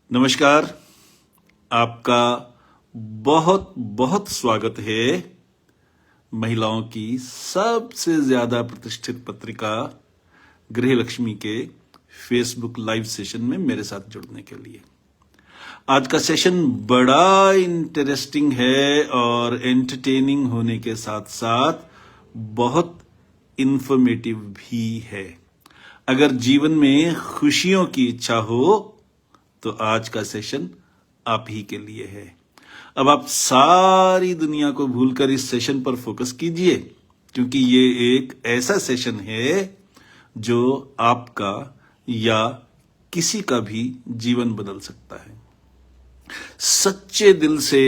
नमस्कार। आपका बहुत बहुत स्वागत है महिलाओं की सबसे ज्यादा प्रतिष्ठित पत्रिका गृहलक्ष्मी के फेसबुक लाइव सेशन में मेरे साथ जुड़ने के लिए। आज का सेशन बड़ा इंटरेस्टिंग है और एंटरटेनिंग होने के साथ साथ बहुत इंफॉर्मेटिव भी है। अगर जीवन में खुशियों की इच्छा हो तो आज का सेशन आप ही के लिए है। अब आप सारी दुनिया को भूलकर इस सेशन पर फोकस कीजिए, क्योंकि ये एक ऐसा सेशन है जो आपका या किसी का भी जीवन बदल सकता है। सच्चे दिल से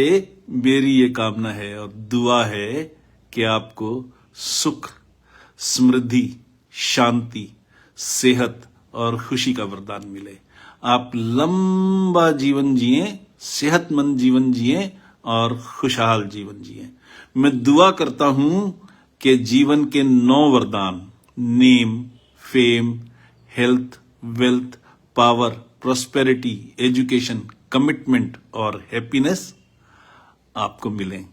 मेरी ये कामना है और दुआ है कि आपको सुख, समृद्धि, शांति, सेहत और खुशी का वरदान मिले। आप लंबा जीवन जिए, सेहतमंद जीवन जिए और खुशहाल जीवन जिए। मैं दुआ करता हूं कि जीवन के 9 वरदान name, fame, health, wealth, power, prosperity, education, commitment और हैप्पीनेस आपको मिलें।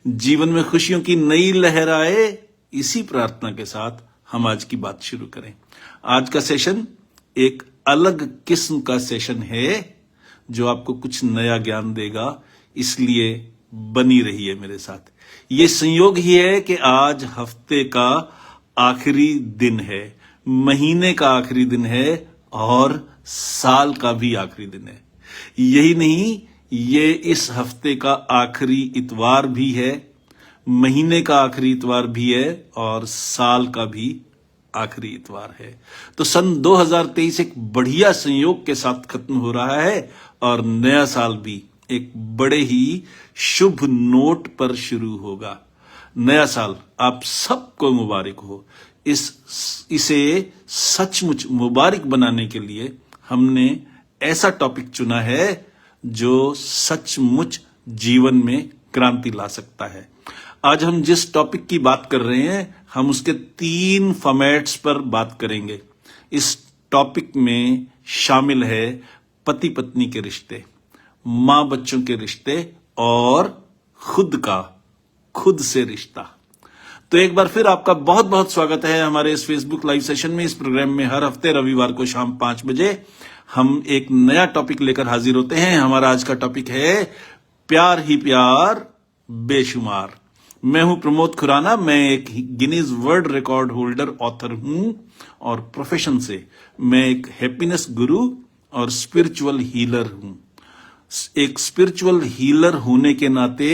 जीवन में खुशियों की नई लहर आए, इसी प्रार्थना के साथ हम आज की बात शुरू करें। आज का सेशन एक अलग किस्म का सेशन है जो आपको कुछ नया ज्ञान देगा, इसलिए बनी रहिए मेरे साथ। ये संयोग ही है कि आज हफ्ते का आखिरी दिन है, महीने का आखिरी दिन है और साल का भी आखिरी दिन है। यही नहीं, ये इस हफ्ते का आखिरी इतवार भी है, महीने का आखिरी इतवार भी है और साल का भी आखिरी इतवार है। तो सन 2023 एक बढ़िया संयोग के साथ खत्म हो रहा है और नया साल भी एक बड़े ही शुभ नोट पर शुरू होगा। नया साल आप सबको मुबारक हो। इसे सचमुच मुबारक बनाने के लिए हमने ऐसा टॉपिक चुना है जो सचमुच जीवन में क्रांति ला सकता है। आज हम जिस टॉपिक की बात कर रहे हैं, हम उसके 3 फॉर्मेट्स पर बात करेंगे। इस टॉपिक में शामिल है पति पत्नी के रिश्ते, मां बच्चों के रिश्ते और खुद से रिश्ता। तो एक बार फिर आपका बहुत बहुत स्वागत है हमारे इस फेसबुक लाइव सेशन में। इस प्रोग्राम में हर हफ्ते रविवार को शाम 5 बजे हम एक नया टॉपिक लेकर हाजिर होते हैं। हमारा आज का टॉपिक है प्यार ही प्यार बेशुमार। मैं हूं प्रमोद खुराना। मैं एक Guinness world record holder author हूं और प्रोफेशन से मैं एक हैप्पीनेस गुरु और स्पिरिचुअल हीलर हूं। एक स्पिरिचुअल हीलर होने के नाते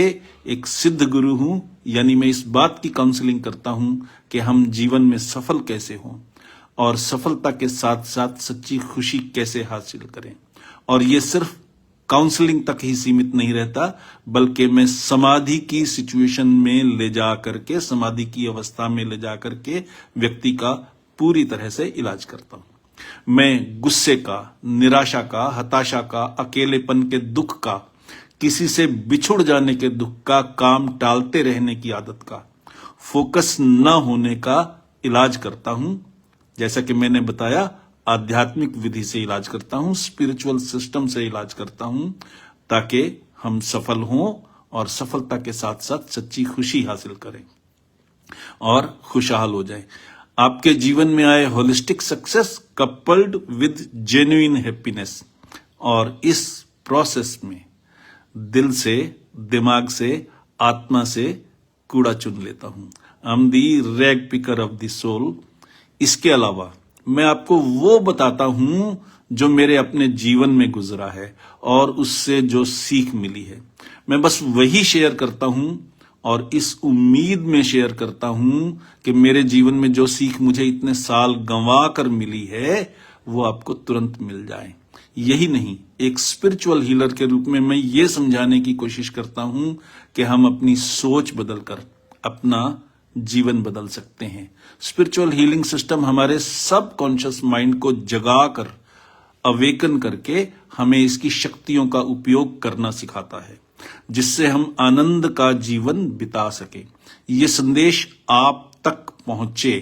एक सिद्ध गुरु हूं, यानी मैं इस बात की काउंसलिंग करता हूं कि हम जीवन में सफल कैसे हों और सफलता के साथ साथ सच्ची खुशी कैसे हासिल करें। और ये सिर्फ काउंसलिंग तक ही सीमित नहीं रहता, बल्कि मैं समाधि की सिचुएशन में ले जा करके, समाधि की अवस्था में ले जा करके व्यक्ति का पूरी तरह से इलाज करता हूं। मैं गुस्से का, निराशा का, हताशा का, अकेलेपन के दुख का, किसी से बिछुड़ जाने के दुख का, काम टालते रहने की आदत का, फोकस न होने का इलाज करता हूं। जैसा कि मैंने बताया, आध्यात्मिक विधि से इलाज करता हूं, स्पिरिचुअल सिस्टम से इलाज करता हूं, ताकि हम सफल हों और सफलता के साथ साथ सच्ची खुशी हासिल करें और खुशहाल हो जाएं। आपके जीवन में आए holistic success coupled with genuine happiness. और इस प्रोसेस में दिल से, दिमाग से, आत्मा से कूड़ा चुन लेता हूं। I am the rag picker of the soul. इसके अलावा मैं आपको वो बताता हूं जो मेरे अपने जीवन में गुजरा है और उससे जो सीख मिली है। मैं बस वही शेयर करता हूं और इस उम्मीद में शेयर करता हूं कि मेरे जीवन में जो सीख मुझे इतने साल गंवा कर मिली है वो आपको तुरंत मिल जाए। यही नहीं, एक स्पिरिचुअल हीलर के रूप में मैं ये समझाने की कोशिश करता हूं कि हम अपनी सोच बदलकर अपना जीवन बदल सकते हैं। स्पिरिचुअल हीलिंग सिस्टम हमारे सब कॉन्शियस माइंड को जगाकर, अवेकन करके हमें इसकी शक्तियों का उपयोग करना सिखाता है, जिससे हम आनंद का जीवन बिता सके। ये संदेश आप तक पहुंचे।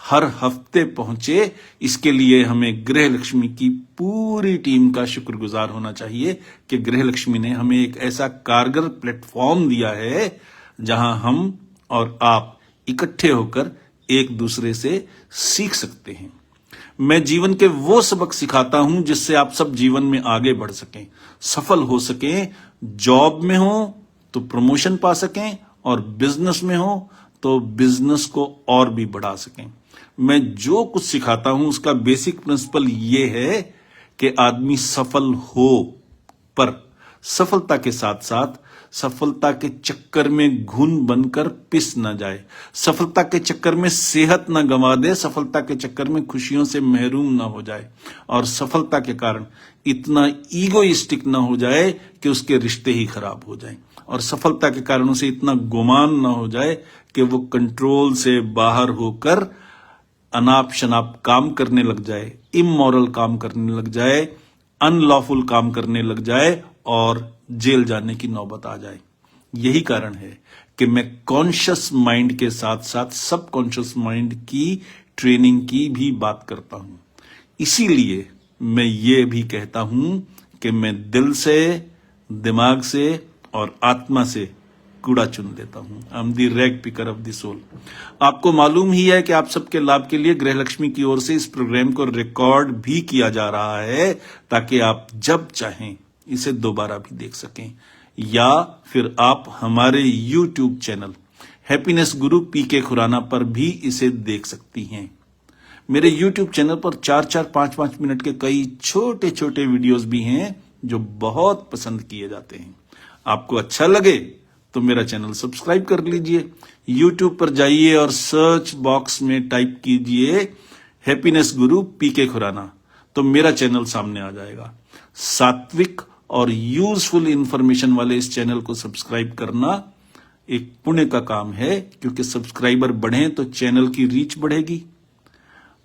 हर हफ्ते पहुंचे, इसके लिए हमें गृह लक्ष्मी की पूरी टीम का शुक्रगुजार होना चाहिए कि गृह लक्ष्मी ने हमें एक ऐसा कारगर प्लेटफॉर्म दिया है जहां हम और आप इकट्ठे होकर एक दूसरे से सीख सकते हैं। मैं जीवन के वो सबक सिखाता हूं जिससे आप सब जीवन में आगे बढ़ सकें, सफल हो सकें, जॉब में हो तो प्रमोशन पा सकें और बिजनेस में हो तो बिजनेस को और भी बढ़ा सकें। मैं जो कुछ सिखाता हूं उसका बेसिक प्रिंसिपल ये है कि आदमी सफल हो, पर सफलता के साथ साथ सफलता के चक्कर में घुन बनकर पिस न जाए, सफलता के चक्कर में सेहत न गंवा दे, सफलता के चक्कर में खुशियों से महरूम न हो जाए और सफलता के कारण इतना ईगोइस्टिक न हो जाए कि उसके रिश्ते ही खराब हो जाएं और सफलता के कारण उसे इतना गुमान न हो जाए कि वो कंट्रोल से बाहर होकर अनाप शनाप काम करने लग जाए, इमोरल काम करने लग जाए, अनलॉफुल काम करने लग जाए और जेल जाने की नौबत आ जाए। यही कारण है कि मैं कॉन्शियस माइंड के साथ साथ सबकॉन्शियस माइंड की ट्रेनिंग की भी बात करता हूं। इसीलिए मैं ये भी कहता हूं कि मैं दिल से, दिमाग से और आत्मा से कूड़ा चुन देता हूं। I am the rag picker of the soul. आपको मालूम ही है कि आप सबके लाभ के लिए गृह लक्ष्मी की ओर से इस प्रोग्राम को रिकॉर्ड भी किया जा रहा है ताकि आप जब चाहें इसे दोबारा भी देख सकें, या फिर आप हमारे YouTube चैनल हैप्पीनेस गुरु पीके खुराना पर भी इसे देख सकती हैं। मेरे YouTube चैनल पर 4-4, 5-5 मिनट के कई छोटे छोटे वीडियोस भी हैं जो बहुत पसंद किए जाते हैं। आपको अच्छा लगे तो मेरा चैनल सब्सक्राइब कर लीजिए। YouTube पर जाइए और सर्च बॉक्स में टाइप कीजिए हैप्पीनेस गुरु पीके खुराना, तो मेरा चैनल सामने आ जाएगा। सात्विक और यूजफुल इंफॉर्मेशन वाले इस चैनल को सब्सक्राइब करना एक पुण्य का काम है, क्योंकि सब्सक्राइबर बढ़ें तो चैनल की रीच बढ़ेगी,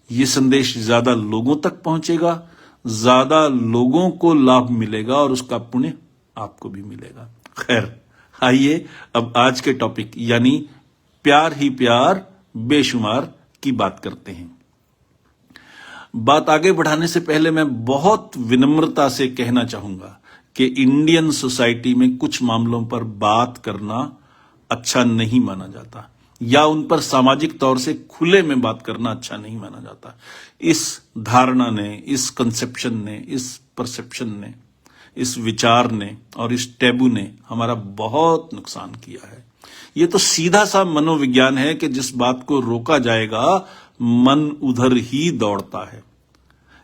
ये संदेश ज्यादा लोगों तक पहुंचेगा, ज्यादा लोगों को लाभ मिलेगा और उसका पुण्य आपको भी मिलेगा। खैर, आइए अब आज के टॉपिक यानी प्यार ही प्यार बेशुमार की बात करते हैं। बात आगे बढ़ाने से पहले मैं बहुत विनम्रता से कहना चाहूंगा कि इंडियन सोसाइटी में कुछ मामलों पर बात करना अच्छा नहीं माना जाता, या उन पर सामाजिक तौर से खुले में बात करना अच्छा नहीं माना जाता। इस धारणा ने, इस कंसेप्शन ने, इस परसेप्शन ने, इस विचार ने और इस टैबू ने हमारा बहुत नुकसान किया है। ये तो सीधा सा मनोविज्ञान है कि जिस बात को रोका जाएगा मन उधर ही दौड़ता है।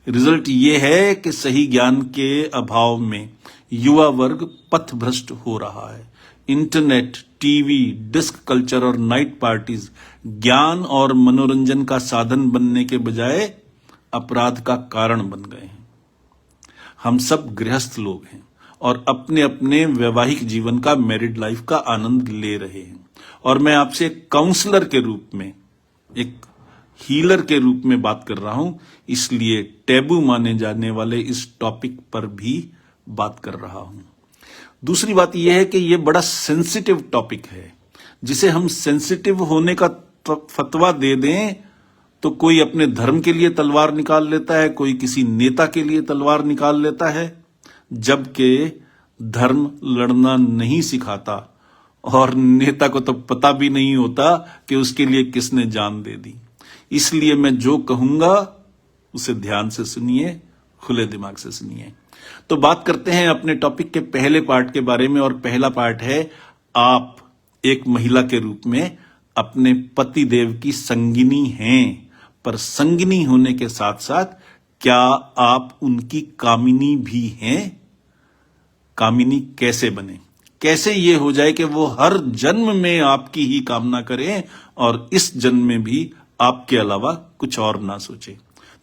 रिजल्ट ये है कि सही ज्ञान के अभाव में युवा वर्ग पथभ्रष्ट हो रहा है। इंटरनेट, टीवी, डिस्क कल्चर और नाइट पार्टीज ज्ञान और मनोरंजन का साधन बनने के बजाय अपराध का कारण बन गए हैं। हम सब गृहस्थ लोग हैं और अपने अपने वैवाहिक जीवन का, मैरिड लाइफ का आनंद ले रहे हैं, और मैं आपसे एक काउंसलर के रूप में, एक हीलर के रूप में बात कर रहा हूं, इसलिए टैबू माने जाने वाले इस टॉपिक पर भी बात कर रहा हूं। दूसरी बात यह है कि यह बड़ा सेंसिटिव टॉपिक है, जिसे हम सेंसिटिव होने का फतवा दे दें तो कोई अपने धर्म के लिए तलवार निकाल लेता है, कोई किसी नेता के लिए तलवार निकाल लेता है, जबकि धर्म लड़ना नहीं सिखाता और नेता को तो पता भी नहीं होता कि उसके लिए किसने जान दे दी। इसलिए मैं जो कहूंगा उसे ध्यान से सुनिए, खुले दिमाग से सुनिए। तो बात करते हैं अपने टॉपिक के पहले पार्ट के बारे में, और पहला पार्ट है आप एक महिला के रूप में अपने पति देव की संगिनी हैं, पर संगिनी होने के साथ साथ क्या आप उनकी कामिनी भी हैं? कामिनी कैसे बने, कैसे ये हो जाए कि वो हर जन्म में आपकी ही कामना करें और इस जन्म में भी आपके अलावा कुछ और ना सोचे।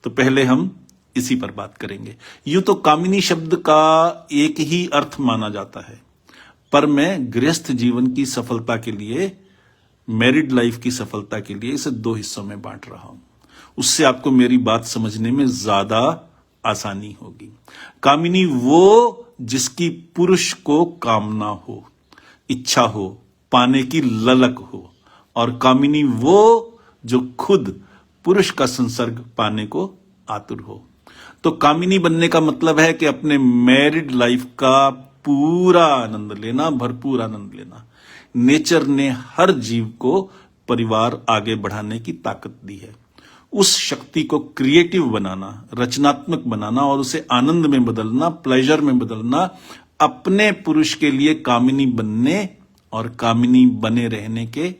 तो पहले हम इसी पर बात करेंगे। यूं तो कामिनी शब्द का एक ही अर्थ माना जाता है, पर मैं गृहस्थ जीवन की सफलता के लिए, मैरिड लाइफ की सफलता के लिए इसे दो हिस्सों में बांट रहा हूं। उससे आपको मेरी बात समझने में ज्यादा आसानी होगी। कामिनी वो जिसकी पुरुष को कामना हो, इच्छा हो, पाने की ललक हो, और कामिनी वो जो खुद पुरुष का संसर्ग पाने को आतुर हो। तो कामिनी बनने का मतलब है कि अपने मैरिड लाइफ का पूरा आनंद लेना, भरपूर आनंद लेना। नेचर ने हर जीव को परिवार आगे बढ़ाने की ताकत दी है। उस शक्ति को क्रिएटिव बनाना, रचनात्मक बनाना और उसे आनंद में बदलना, प्लेजर में बदलना, अपने पुरुष के लिए कामिनी बनने और कामिनी बने रहने के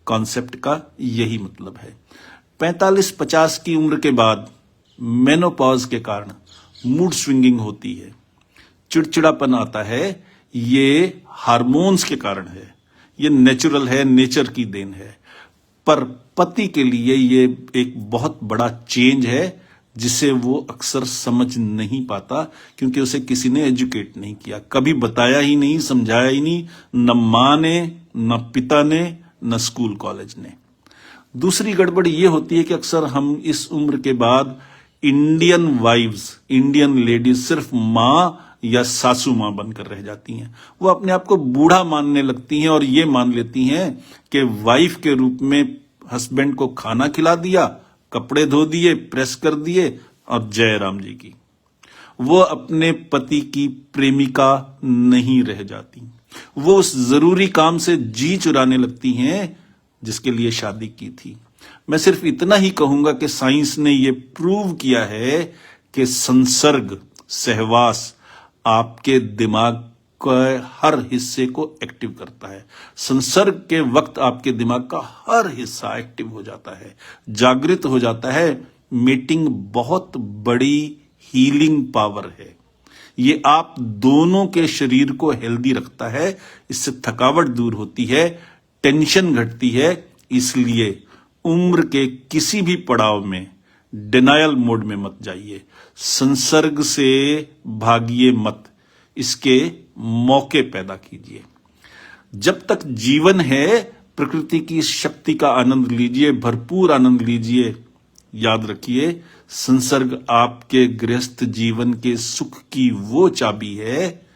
कॉन्सेप्ट का यही मतलब है। 45-50 की उम्र के बाद मेनोपॉज के कारण मूड स्विंगिंग होती है, चिड़चिड़ापन आता है। ये हार्मोन्स के कारण है, ये नेचुरल है, नेचर की देन है। पर पति के लिए ये एक बहुत बड़ा चेंज है जिसे वो अक्सर समझ नहीं पाता, क्योंकि उसे किसी ने एजुकेट नहीं किया, कभी बताया ही नहीं, समझाया ही नहीं, न माँ ने, न पिता ने, न स्कूल कॉलेज ने। दूसरी गड़बड़ ये होती है कि अक्सर हम इस उम्र के बाद इंडियन वाइव्स, इंडियन लेडीज सिर्फ माँ या सासू माँ बनकर रह जाती हैं। वो अपने आप को बूढ़ा मानने लगती हैं और ये मान लेती हैं कि वाइफ के रूप में हस्बैंड को खाना खिला दिया, कपड़े धो दिए, प्रेस कर दिए और जय राम जी की। वो अपने पति की प्रेमिका नहीं रह जाती। वो उस जरूरी काम से जी चुराने लगती हैं जिसके लिए शादी की थी। मैं सिर्फ इतना ही कहूंगा कि साइंस ने यह प्रूव किया है कि संसर्ग, सहवास आपके दिमाग के हर हिस्से को एक्टिव करता है। संसर्ग के वक्त आपके दिमाग का हर हिस्सा एक्टिव हो जाता है, जागृत हो जाता है। मीटिंग बहुत बड़ी हीलिंग पावर है। ये आप दोनों के शरीर को हेल्दी रखता है, इससे थकावट दूर होती है, टेंशन घटती है। इसलिए उम्र के किसी भी पड़ाव में डिनायल मोड में मत जाइए, संसर्ग से भागिए मत, इसके मौके पैदा कीजिए। जब तक जीवन है प्रकृति की शक्ति का आनंद लीजिए, भरपूर आनंद लीजिए। याद रखिए, संसर्ग आपके गृहस्थ जीवन के सुख की वो चाबी है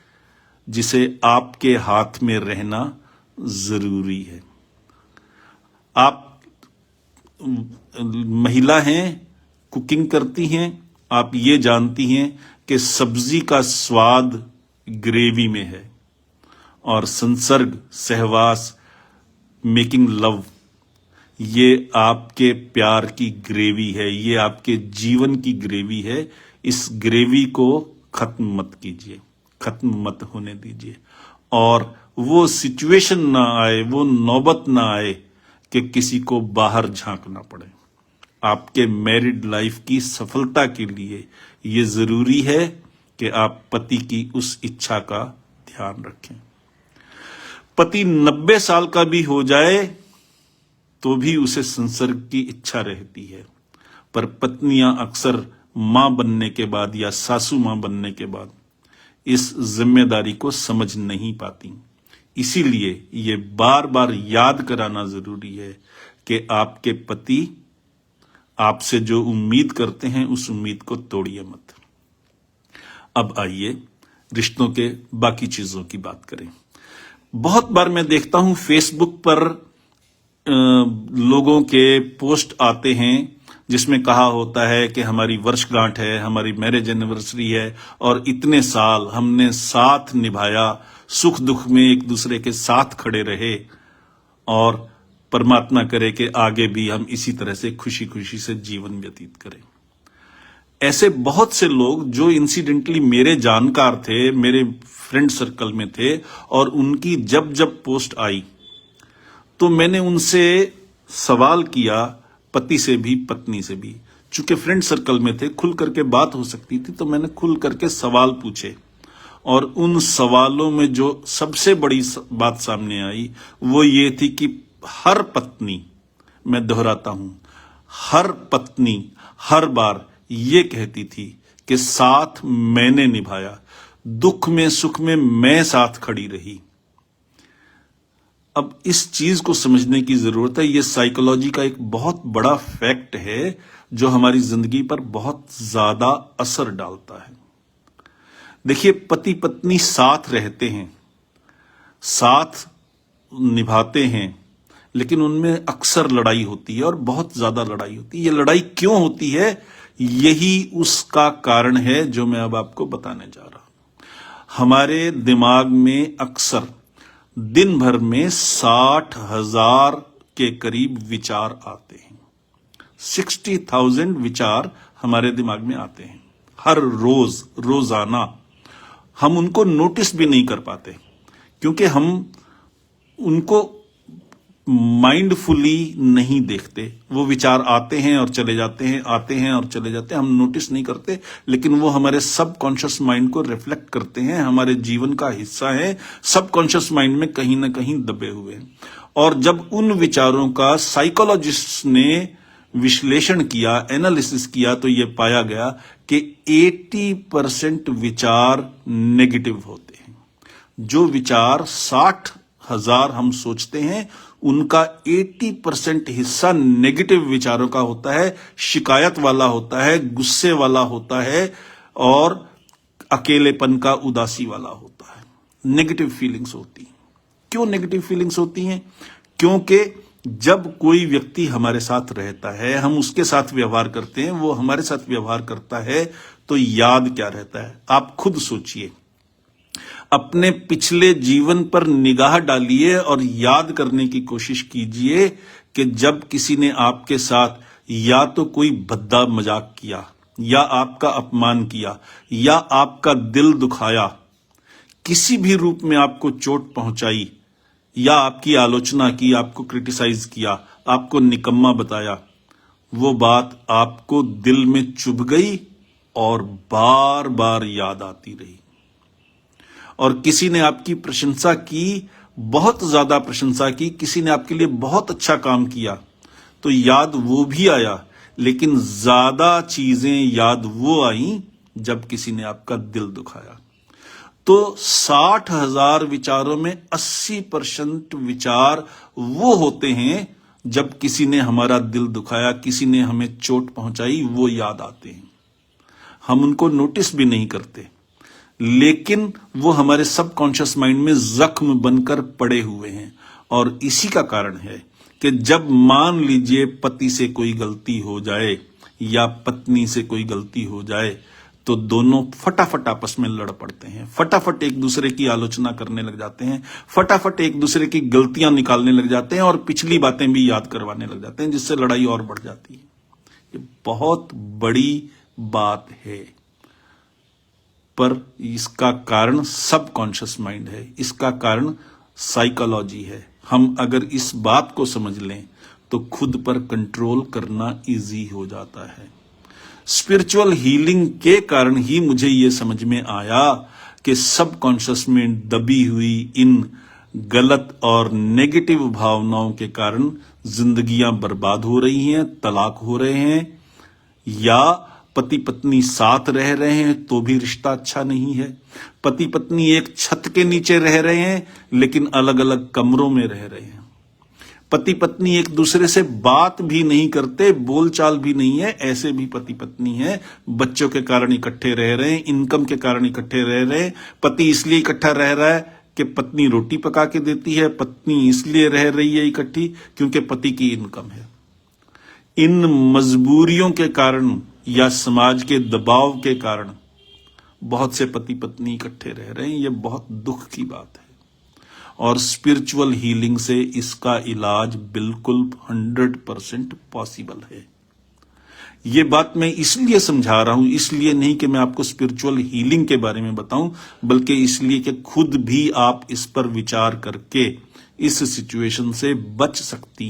जिसे आपके हाथ में रहना जरूरी है। आप महिला हैं, कुकिंग करती हैं, आप ये जानती हैं कि सब्जी का स्वाद ग्रेवी में है, और संसर्ग, सहवास, मेकिंग लव, ये आपके प्यार की ग्रेवी है, ये आपके जीवन की ग्रेवी है। इस ग्रेवी को खत्म मत कीजिए, खत्म मत होने दीजिए, और वो सिचुएशन ना आए, वो नौबत ना आए कि किसी को बाहर झांकना पड़े। आपके मैरिड लाइफ की सफलता के लिए ये जरूरी है कि आप पति की उस इच्छा का ध्यान रखें। पति 90 साल का भी हो जाए तो भी उसे संसर्ग की इच्छा रहती है, पर पत्नियां अक्सर मां बनने के बाद या सासू मां बनने के बाद इस जिम्मेदारी को समझ नहीं पाती। इसीलिए ये बार बार याद कराना जरूरी है कि आपके पति आपसे जो उम्मीद करते हैं उस उम्मीद को तोड़िए मत। अब आइए रिश्तों के बाकी चीजों की बात करें। बहुत बार मैं देखता हूं फेसबुक पर लोगों के पोस्ट आते हैं जिसमें कहा होता है कि हमारी वर्षगांठ है, हमारी मैरिज एनिवर्सरी है और इतने साल हमने साथ निभाया, सुख दुख में एक दूसरे के साथ खड़े रहे, और परमात्मा करे कि आगे भी हम इसी तरह से खुशी खुशी से जीवन व्यतीत करें। ऐसे बहुत से लोग जो इंसिडेंटली मेरे जानकार थे, मेरे फ्रेंड सर्कल में थे, और उनकी जब जब पोस्ट आई तो मैंने उनसे सवाल किया, पति से भी पत्नी से भी। चूंकि फ्रेंड सर्कल में थे, खुल करके बात हो सकती थी, तो मैंने खुल करके सवाल पूछे, और उन सवालों में जो सबसे बड़ी बात सामने आई वो ये थी कि हर पत्नी, मैं दोहराता हूं, हर पत्नी हर बार ये कहती थी कि साथ मैंने निभाया, दुख में सुख में मैं साथ खड़ी रही। अब इस चीज को समझने की जरूरत है। ये साइकोलॉजी का एक बहुत बड़ा फैक्ट है जो हमारी जिंदगी पर बहुत ज्यादा असर डालता है। देखिए, पति पत्नी साथ रहते हैं, साथ निभाते हैं, लेकिन उनमें अक्सर लड़ाई होती है और बहुत ज्यादा लड़ाई होती है। ये लड़ाई क्यों होती है, यही उसका कारण है जो मैं अब आपको बताने जा रहा हूं। हमारे दिमाग में अक्सर दिन भर में 60,000 के करीब विचार आते हैं। 60,000 विचार हमारे दिमाग में आते हैं हर रोज, रोजाना। हम उनको नोटिस भी नहीं कर पाते क्योंकि हम उनको माइंडफुली नहीं देखते। वो विचार आते हैं और चले जाते हैं, आते हैं और चले जाते हैं, हम नोटिस नहीं करते, लेकिन वो हमारे सबकॉन्शियस माइंड को रिफ्लेक्ट करते हैं, हमारे जीवन का हिस्सा है, सबकॉन्शियस माइंड में कहीं ना कहीं दबे हुए हैं। और जब उन विचारों का साइकोलॉजिस्ट ने विश्लेषण किया, एनालिसिस किया, तो ये पाया गया कि 80% विचार नेगेटिव होते हैं। जो विचार 60,000 हम सोचते हैं, उनका 80% हिस्सा नेगेटिव विचारों का होता है, शिकायत वाला होता है, गुस्से वाला होता है और अकेलेपन का, उदासी वाला होता है। नेगेटिव फीलिंग्स होती हैं। क्यों नेगेटिव फीलिंग्स होती हैं? क्योंकि जब कोई व्यक्ति हमारे साथ रहता है, हम उसके साथ व्यवहार करते हैं, वो हमारे साथ व्यवहार करता है, तो याद क्या रहता है? आप खुद सोचिए, अपने पिछले जीवन पर निगाह डालिए और याद करने की कोशिश कीजिए कि जब किसी ने आपके साथ या तो कोई भद्दा मजाक किया, या आपका अपमान किया, या आपका दिल दुखाया, किसी भी रूप में आपको चोट पहुंचाई, या आपकी आलोचना की, आपको क्रिटिसाइज किया, आपको निकम्मा बताया, वो बात आपको दिल में चुभ गई और बार बार याद आती रही। और किसी ने आपकी प्रशंसा की, बहुत ज्यादा प्रशंसा की, किसी ने आपके लिए बहुत अच्छा काम किया, तो याद वो भी आया, लेकिन ज्यादा चीजें याद वो आई जब किसी ने आपका दिल दुखाया। तो 60,000 विचारों में 80% विचार वो होते हैं जब किसी ने हमारा दिल दुखाया, किसी ने हमें चोट पहुंचाई, वो याद आते हैं। हम उनको नोटिस भी नहीं करते, लेकिन वो हमारे सबकॉन्शियस माइंड में जख्म बनकर पड़े हुए हैं। और इसी का कारण है कि जब मान लीजिए पति से कोई गलती हो जाए या पत्नी से कोई गलती हो जाए, तो दोनों फटाफट आपस में लड़ पड़ते हैं, फटाफट एक दूसरे की आलोचना करने लग जाते हैं, फटाफट एक दूसरे की गलतियां निकालने लग जाते हैं और पिछली बातें भी याद करवाने लग जाते हैं, जिससे लड़ाई और बढ़ जाती है। ये बहुत बड़ी बात है, पर इसका कारण सबकॉन्शियस माइंड है, इसका कारण साइकोलॉजी है। हम अगर इस बात को समझ लें तो खुद पर कंट्रोल करना इजी हो जाता है। स्पिरिचुअल हीलिंग के कारण ही मुझे यह समझ में आया कि सबकॉन्शियस में दबी हुई इन गलत और नेगेटिव भावनाओं के कारण जिंदगियां बर्बाद हो रही हैं, तलाक हो रहे हैं, या पति पत्नी साथ रह रहे हैं तो भी रिश्ता अच्छा नहीं है, पति पत्नी एक छत के नीचे रह रहे हैं लेकिन अलग अलग कमरों में रह रहे हैं, पति पत्नी एक दूसरे से बात भी नहीं करते, बोलचाल भी नहीं है, ऐसे भी पति पत्नी है, बच्चों के कारण इकट्ठे रह रहे हैं, इनकम के कारण इकट्ठे रह रहे हैं, पति इसलिए इकट्ठा रह रहा है कि पत्नी रोटी पका के देती है, पत्नी इसलिए रह रही है इकट्ठी क्योंकि पति की इनकम है। इन मजबूरियों के कारण या समाज के दबाव के कारण बहुत से पति पत्नी इकट्ठे रह रहे हैं। यह बहुत दुख की बात है और स्पिरिचुअल हीलिंग से इसका इलाज बिल्कुल 100% पॉसिबल है। ये बात मैं इसलिए समझा रहा हूं, इसलिए नहीं कि मैं आपको स्पिरिचुअल हीलिंग के बारे में बताऊं, बल्कि इसलिए कि खुद भी आप इस पर विचार करके इस सिचुएशन से बच सकते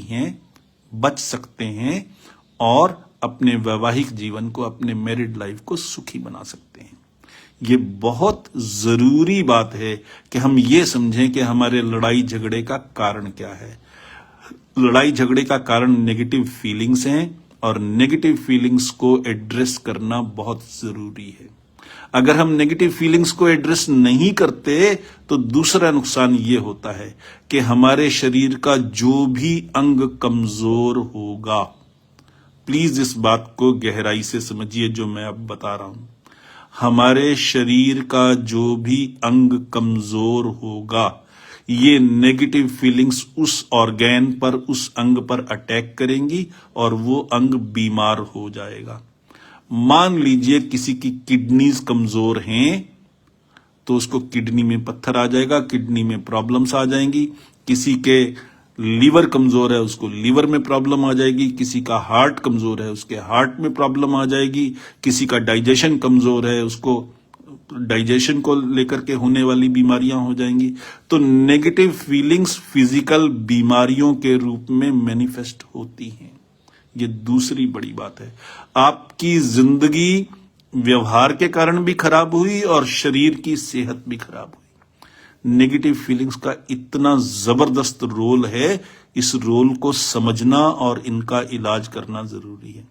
हैं और अपने वैवाहिक जीवन को, अपने मैरिड लाइफ को सुखी बना सकते हैं। ये बहुत जरूरी बात है कि हम ये समझें कि हमारे लड़ाई झगड़े का कारण क्या है। लड़ाई झगड़े का कारण नेगेटिव फीलिंग्स हैं और नेगेटिव फीलिंग्स को एड्रेस करना बहुत जरूरी है। अगर हम नेगेटिव फीलिंग्स को एड्रेस नहीं करते तो दूसरा नुकसान ये होता है कि हमारे शरीर का जो भी अंग कमजोर होगा, प्लीज इस बात को गहराई से समझिए जो मैं अब बता रहा हूं, हमारे शरीर का जो भी अंग कमजोर होगा ये नेगेटिव फीलिंग्स उस ऑर्गेन पर, उस अंग पर अटैक करेंगी और वो अंग बीमार हो जाएगा। मान लीजिए किसी की किडनीज कमजोर हैं तो उसको किडनी में पत्थर आ जाएगा, किडनी में प्रॉब्लम्स आ जाएंगी। किसी के लीवर कमजोर है उसको लीवर में प्रॉब्लम आ जाएगी। किसी का हार्ट कमजोर है उसके हार्ट में प्रॉब्लम आ जाएगी। किसी का डाइजेशन कमजोर है उसको डाइजेशन को लेकर के होने वाली बीमारियां हो जाएंगी। तो नेगेटिव फीलिंग्स फिजिकल बीमारियों के रूप में मैनिफेस्ट होती हैं। ये दूसरी बड़ी बात है। आपकी जिंदगी व्यवहार के कारण भी खराब हुई और शरीर की सेहत भी खराब हुई। नेगेटिव फीलिंग्स का इतना जबरदस्त रोल है, इस रोल को समझना और इनका इलाज करना जरूरी है।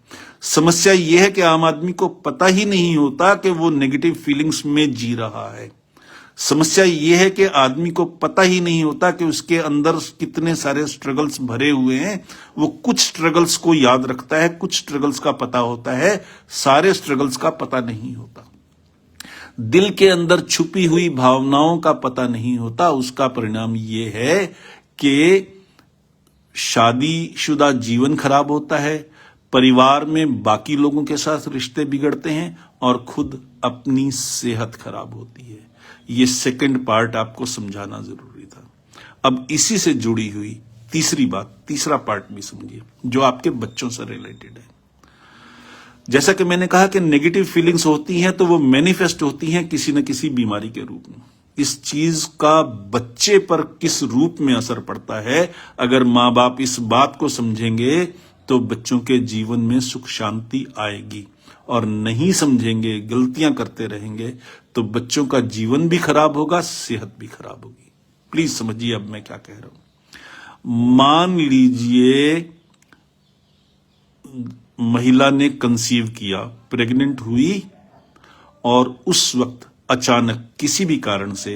समस्या यह है कि आम आदमी को पता ही नहीं होता कि वो नेगेटिव फीलिंग्स में जी रहा है। समस्या यह है कि आदमी को पता ही नहीं होता कि उसके अंदर कितने सारे स्ट्रगल्स भरे हुए हैं। वो कुछ स्ट्रगल्स को याद रखता है, कुछ स्ट्रगल्स का पता होता है, सारे स्ट्रगल्स का पता नहीं होता। दिल के अंदर छुपी हुई भावनाओं का पता नहीं होता। उसका परिणाम यह है कि शादीशुदा जीवन खराब होता है, परिवार में बाकी लोगों के साथ रिश्ते बिगड़ते हैं और खुद अपनी सेहत खराब होती है। ये सेकंड पार्ट आपको समझाना जरूरी था। अब इसी से जुड़ी हुई तीसरी बात, तीसरा पार्ट भी समझिए जो आपके बच्चों से रिलेटेड है। जैसा कि मैंने कहा कि नेगेटिव फीलिंग्स होती हैं तो वो मैनिफेस्ट होती हैं किसी न किसी बीमारी के रूप में। इस चीज का बच्चे पर किस रूप में असर पड़ता है, अगर मां बाप इस बात को समझेंगे तो बच्चों के जीवन में सुख शांति आएगी। और नहीं समझेंगे, गलतियां करते रहेंगे तो बच्चों का जीवन भी खराब होगा, सेहत भी खराब होगी। प्लीज समझिए अब मैं क्या कह रहा हूं। मान लीजिए महिला ने कंसीव किया, प्रेग्नेंट हुई और उस वक्त अचानक किसी भी कारण से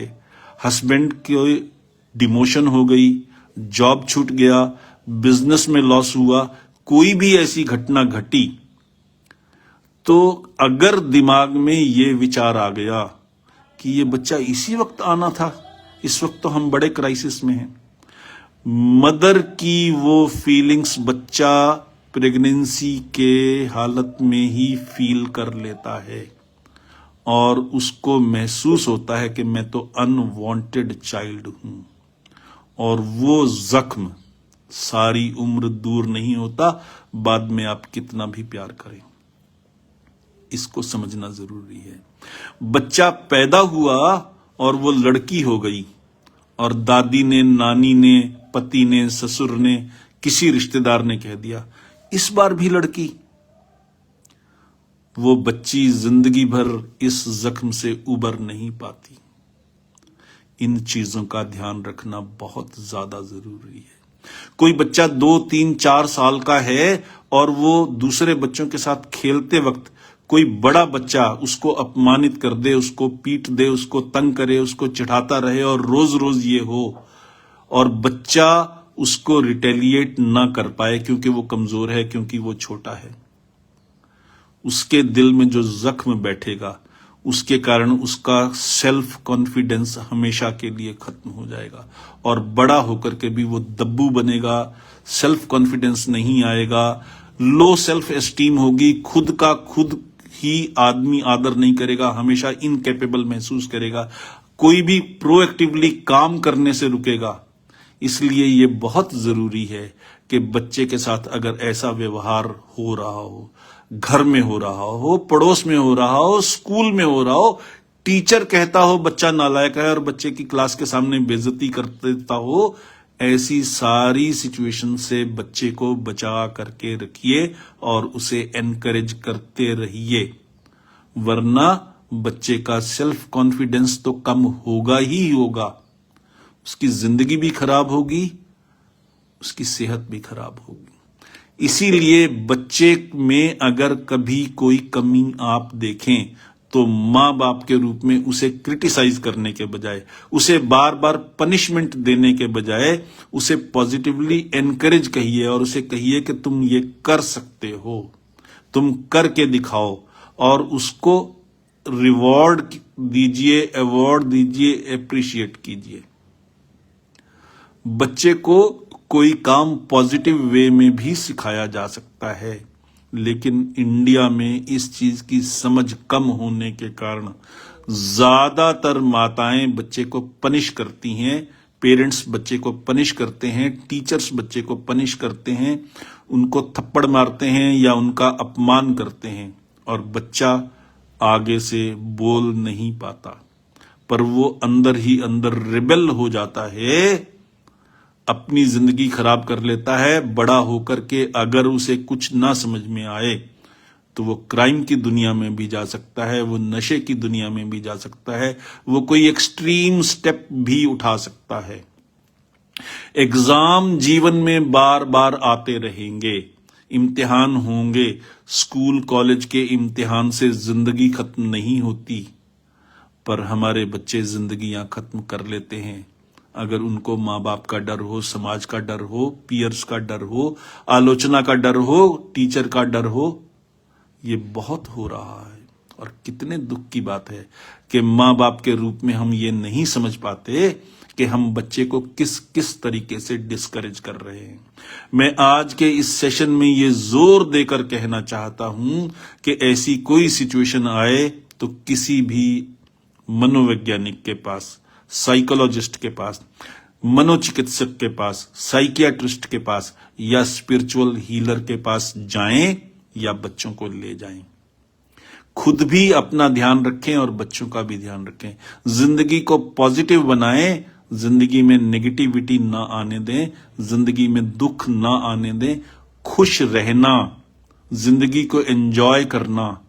हस्बैंड की डिमोशन हो गई, जॉब छूट गया, बिजनेस में लॉस हुआ, कोई भी ऐसी घटना घटी, तो अगर दिमाग में ये विचार आ गया कि ये बच्चा इसी वक्त आना था, इस वक्त तो हम बड़े क्राइसिस में हैं, मदर की वो फीलिंग्स बच्चा प्रेगनेंसी के हालत में ही फील कर लेता है और उसको महसूस होता है कि मैं तो अनवांटेड चाइल्ड हूं। और वो जख्म सारी उम्र दूर नहीं होता, बाद में आप कितना भी प्यार करें। इसको समझना जरूरी है। बच्चा पैदा हुआ और वो लड़की हो गई और दादी ने, नानी ने, पति ने, ससुर ने, किसी रिश्तेदार ने कह दिया इस बार भी लड़की। वो बच्ची जिंदगी भर इस जख्म से उबर नहीं पाती। इन चीजों का ध्यान रखना बहुत ज्यादा जरूरी है। कोई बच्चा 2, 3, 4 साल का है और वो दूसरे बच्चों के साथ खेलते वक्त कोई बड़ा बच्चा उसको अपमानित कर दे, उसको पीट दे, उसको तंग करे, उसको चिढ़ाता रहे और रोज रोज ये हो और बच्चा उसको रिटेलिएट ना कर पाए क्योंकि वो कमजोर है, क्योंकि वो छोटा है, उसके दिल में जो जख्म बैठेगा उसके कारण उसका सेल्फ कॉन्फिडेंस हमेशा के लिए खत्म हो जाएगा और बड़ा होकर के भी वो दब्बू बनेगा, सेल्फ कॉन्फिडेंस नहीं आएगा, लो सेल्फ एस्टीम होगी, खुद का खुद ही आदमी आदर नहीं करेगा, हमेशा इनकेपेबल महसूस करेगा, कोई भी प्रोएक्टिवली काम करने से रुकेगा। इसलिए ये बहुत जरूरी है कि बच्चे के साथ अगर ऐसा व्यवहार हो रहा हो, घर में हो रहा हो, पड़ोस में हो रहा हो, स्कूल में हो रहा हो, टीचर कहता हो बच्चा नालायक है और बच्चे की क्लास के सामने बेइज्जती कर देता हो, ऐसी सारी सिचुएशन से बच्चे को बचा करके रखिए और उसे एनकरेज करते रहिए, वरना बच्चे का सेल्फ कॉन्फिडेंस तो कम होगा ही होगा, उसकी जिंदगी भी खराब होगी, उसकी सेहत भी खराब होगी। इसीलिए बच्चे में अगर कभी कोई कमी आप देखें तो मां बाप के रूप में उसे क्रिटिसाइज करने के बजाय, उसे बार बार पनिशमेंट देने के बजाय उसे पॉजिटिवली एनकरेज कहिए और उसे कहिए कि तुम ये कर सकते हो, तुम करके दिखाओ और उसको रिवॉर्ड दीजिए, अवार्ड दीजिए, अप्रिशिएट कीजिए। बच्चे को कोई काम पॉजिटिव वे में भी सिखाया जा सकता है, लेकिन इंडिया में इस चीज की समझ कम होने के कारण ज्यादातर माताएं बच्चे को पनिश करती हैं, पेरेंट्स बच्चे को पनिश करते हैं, टीचर्स बच्चे को पनिश करते हैं, उनको थप्पड़ मारते हैं या उनका अपमान करते हैं और बच्चा आगे से बोल नहीं पाता, पर वो अंदर ही अंदर रिबेल हो जाता है, अपनी जिंदगी खराब कर लेता है। बड़ा होकर के अगर उसे कुछ ना समझ में आए तो वो क्राइम की दुनिया में भी जा सकता है, वो नशे की दुनिया में भी जा सकता है, वो कोई एक्सट्रीम स्टेप भी उठा सकता है। एग्जाम जीवन में बार बार आते रहेंगे, इम्तिहान होंगे, स्कूल कॉलेज के इम्तिहान से जिंदगी खत्म नहीं होती, पर हमारे बच्चे जिंदगियां खत्म कर लेते हैं अगर उनको माँ बाप का डर हो, समाज का डर हो, पीयर्स का डर हो, आलोचना का डर हो, टीचर का डर हो। ये बहुत हो रहा है और कितने दुख की बात है कि माँ बाप के रूप में हम ये नहीं समझ पाते कि हम बच्चे को किस किस तरीके से डिस्करेज कर रहे हैं। मैं आज के इस सेशन में ये जोर देकर कहना चाहता हूं कि ऐसी कोई सिचुएशन आए तो किसी भी मनोवैज्ञानिक के पास, साइकोलॉजिस्ट के पास, मनोचिकित्सक के पास, साइकियाट्रिस्ट के पास या स्पिरिचुअल हीलर के पास जाएं या बच्चों को ले जाएं। खुद भी अपना ध्यान रखें और बच्चों का भी ध्यान रखें। जिंदगी को पॉजिटिव बनाएं, जिंदगी में नेगेटिविटी ना आने दें, जिंदगी में दुख ना आने दें। खुश रहना, जिंदगी को एंजॉय करना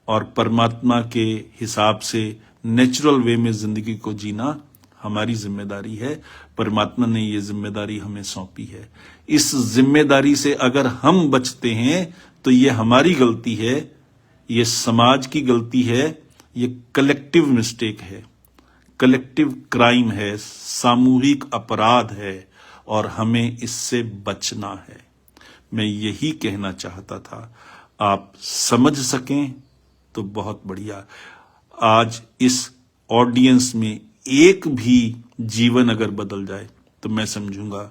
और परमात्मा के हिसाब से नेचुरल वे में जिंदगी को जीना हमारी जिम्मेदारी है। परमात्मा ने ये जिम्मेदारी हमें सौंपी है। इस जिम्मेदारी से अगर हम बचते हैं तो ये हमारी गलती है, ये समाज की गलती है, ये कलेक्टिव मिस्टेक है, कलेक्टिव क्राइम है, सामूहिक अपराध है और हमें इससे बचना है। मैं यही कहना चाहता था। आप समझ सकें तो बहुत बढ़िया। आज इस ऑडियंस में एक भी जीवन अगर बदल जाए तो मैं समझूंगा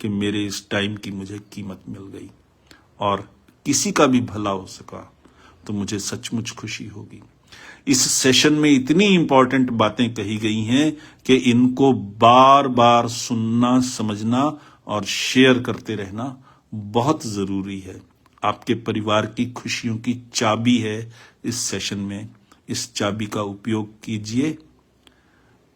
कि मेरे इस टाइम की मुझे कीमत मिल गई और किसी का भी भला हो सका तो मुझे सचमुच खुशी होगी। इस सेशन में इतनी इंपॉर्टेंट बातें कही गई हैं कि इनको बार बार सुनना, समझना और शेयर करते रहना बहुत जरूरी है। आपके परिवार की खुशियों की चाबी है इस सेशन में। इस चाबी का उपयोग कीजिए,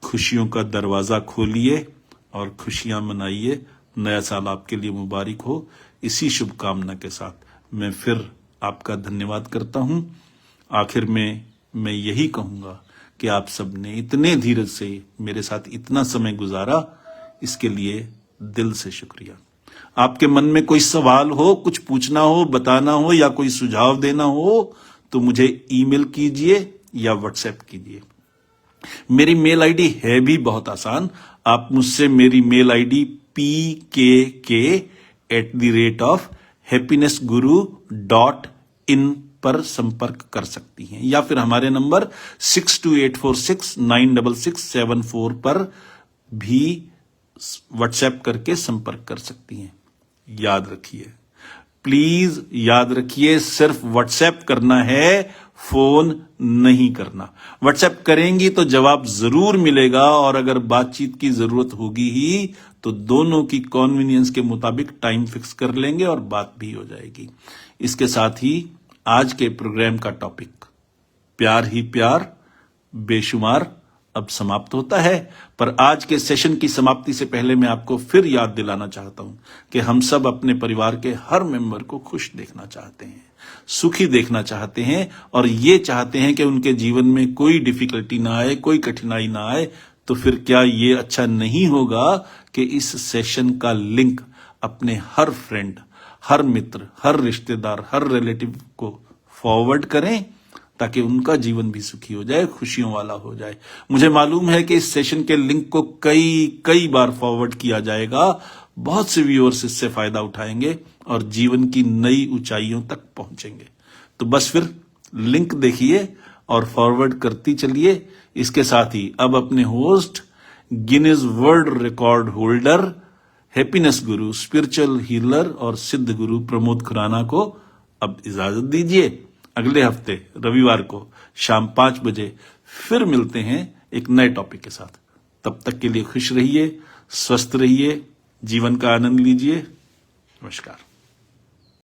खुशियों का दरवाजा खोलिए और खुशियां मनाइए। नया साल आपके लिए मुबारक हो। इसी शुभकामना के साथ मैं फिर आपका धन्यवाद करता हूं। आखिर में मैं यही कहूंगा कि आप सबने इतने धीरज से मेरे साथ इतना समय गुजारा, इसके लिए दिल से शुक्रिया। आपके मन में कोई सवाल हो, कुछ पूछना हो, बताना हो या कोई सुझाव देना हो तो मुझे ईमेल कीजिए या व्हाट्सएप कीजिए। मेरी मेल आईडी है भी बहुत आसान। आप मुझसे मेरी मेल आईडी pkk@happinessguru.in पर संपर्क कर सकती हैं या फिर हमारे नंबर 6284696674 पर भी व्हाट्सएप करके संपर्क कर सकती हैं। याद रखिए, प्लीज याद रखिए, सिर्फ व्हाट्सएप करना है, फोन नहीं करना। व्हाट्सएप करेंगी तो जवाब जरूर मिलेगा और अगर बातचीत की जरूरत होगी ही तो दोनों की कॉन्वीनियंस के मुताबिक टाइम फिक्स कर लेंगे और बात भी हो जाएगी। इसके साथ ही आज के प्रोग्राम का टॉपिक प्यार ही प्यार बेशुमार अब समाप्त होता है। पर आज के सेशन की समाप्ति से पहले मैं आपको फिर याद दिलाना चाहता हूं कि हम सब अपने परिवार के हर मेंबर को खुश देखना चाहते हैं, सुखी देखना चाहते हैं और ये चाहते हैं कि उनके जीवन में कोई डिफिकल्टी ना आए, कोई कठिनाई ना आए। तो फिर क्या ये अच्छा नहीं होगा कि इस सेशन का लिंक अपने हर फ्रेंड, हर मित्र, हर रिश्तेदार, हर रिलेटिव को फॉरवर्ड करें ताकि उनका जीवन भी सुखी हो जाए, खुशियों वाला हो जाए। मुझे मालूम है कि इस सेशन के लिंक को कई बार फॉरवर्ड किया जाएगा। बहुत से व्यूअर्स इससे फायदा उठाएंगे और जीवन की नई ऊंचाइयों तक पहुंचेंगे। तो बस फिर लिंक देखिए और फॉरवर्ड करती चलिए। इसके साथ ही अब अपने host, Guinness world record holder happiness गुरु, स्पिरिचुअल हीलर और सिद्ध गुरु प्रमोद खुराना को अब इजाजत दीजिए। अगले हफ्ते रविवार को शाम 5 बजे फिर मिलते हैं एक नए टॉपिक के साथ। तब तक के लिए खुश रहिए, स्वस्थ रहिए, जीवन का आनंद लीजिए। नमस्कार।